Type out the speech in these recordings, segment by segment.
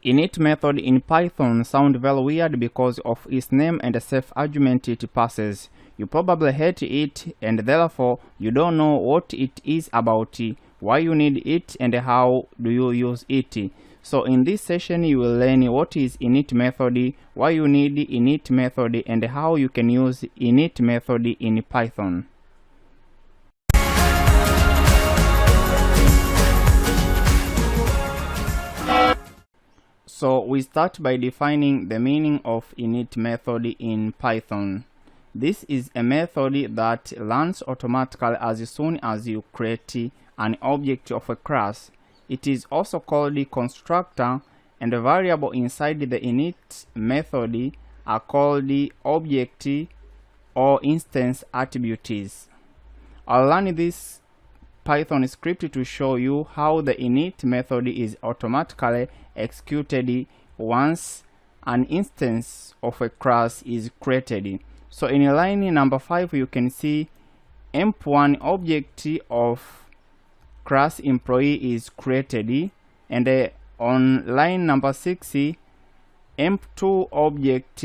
Init method in Python sound very weird because of its name and the self argument it passes. You probably hate it and therefore you don't know what it is about, why you need it, and how do you use it. So in this session you will learn what is init method, why you need init method, and how you can use init method in Python. So we start by defining the meaning of init method in Python. This is a method that runs automatically as soon as you create an object of a class. It is also called the constructor, and the variable inside the init method are called the object or instance attributes. I'll run this Python script to show you how the init method is automatically executed once an instance of a class is created. So in line number 5 you can see emp1 object of class employee is created, and on line number 6 emp2 object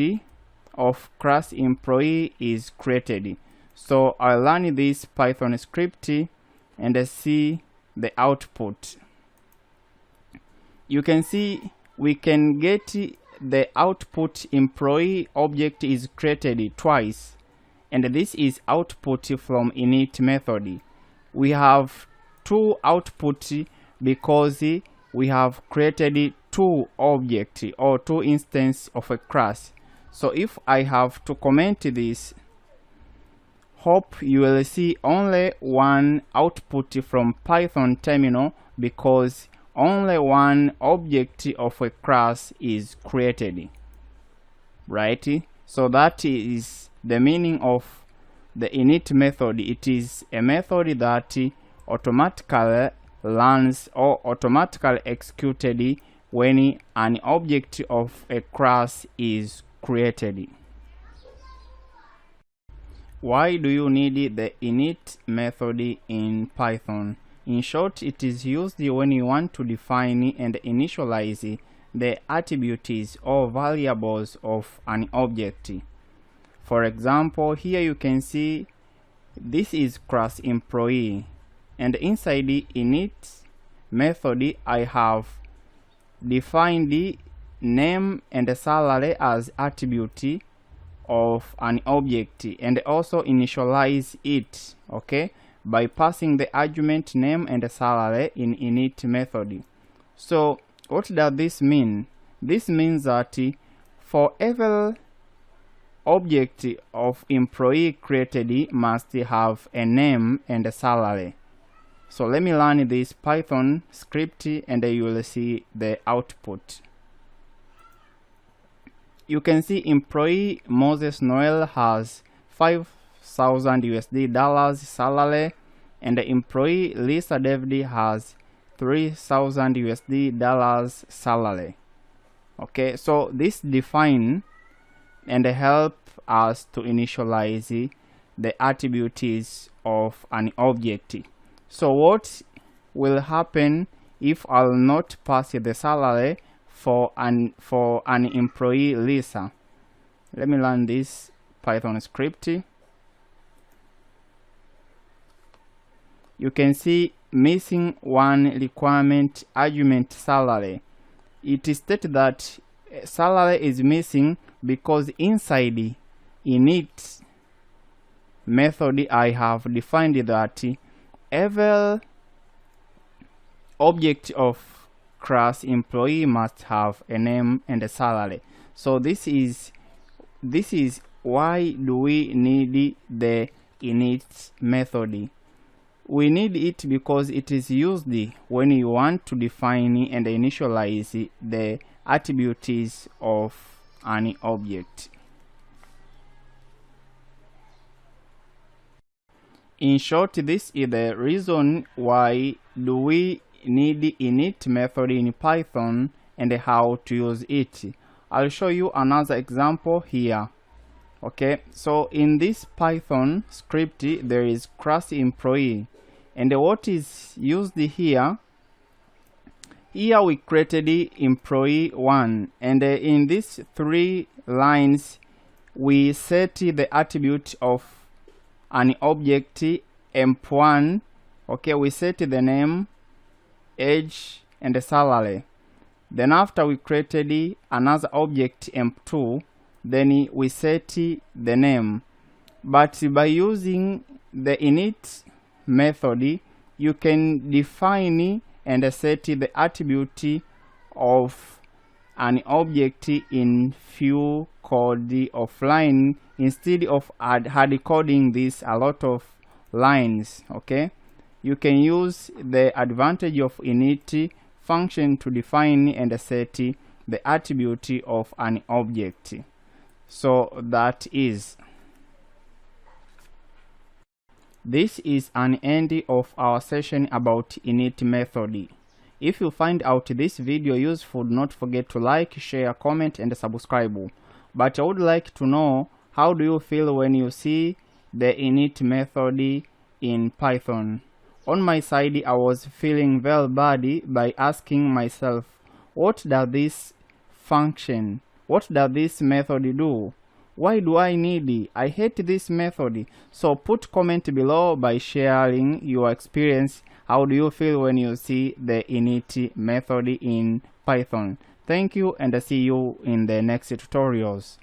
of class employee is created. So I'll run this Python script and see the output. You can see we can get the output employee object is created twice, and this is output from init method. We have two output because we have created two objects or two instances of a class. So if I have to comment this, hope you will see only one output from Python terminal because only one object of a class is created, right? So that is the meaning of the init method. It is a method that automatically runs or automatically executed when an object of a class is created. Why do you need the init method in Python? In short, it is used when you want to define and initialize the attributes or variables of an object. For example, here you can see this is class employee, and inside the init method I have defined the name and salary as attribute of an object, and also initialize it, okay, by passing the argument name and salary in init method. So what does this mean? This means that for every object of employee created must have a name and a salary. So let me run this Python script and you will see the output. You can see employee Moses Noel has $5,000 salary, and the employee Lisa David has $3,000 salary. Okay, so this define and help us to initialize the attributes of an object. So what will happen if I'll not pass the salary for an employee Lisa? Let me run this Python script. You can see missing one requirement argument salary. It is stated that salary is missing because inside init method I have defined that every object of class employee must have a name and a salary. So this is why do we need the init method. We need it because it is used when you want to define and initialize the attributes of an object. In short, this is the reason why do we need the init method in Python and how to use it. I'll show you another example here. Okay, so in this Python script there is class employee, and what is used here Here we created employee 1, and in these 3 lines we set the attribute of an object emp1. Okay, we set the name, age, and the salary. Then after we created another object emp2, then we set the name. But by using the init method, you can define and set the attribute of an object in few code of line instead of hard coding this a lot of lines. Okay, you can use the advantage of init function to define and set the attribute of an object. So this is an end of our session about init method. If you find out this video useful, do not forget to like, share, comment, and subscribe. But I would like to know, how do you feel when you see the init method in Python? On my side, I was feeling very bad by asking myself, what does this function, what does this method do? Why do I need it? I hate this method. So put comment below by sharing your experience. How do you feel when you see the init method in Python? Thank you, and see you in the next tutorials.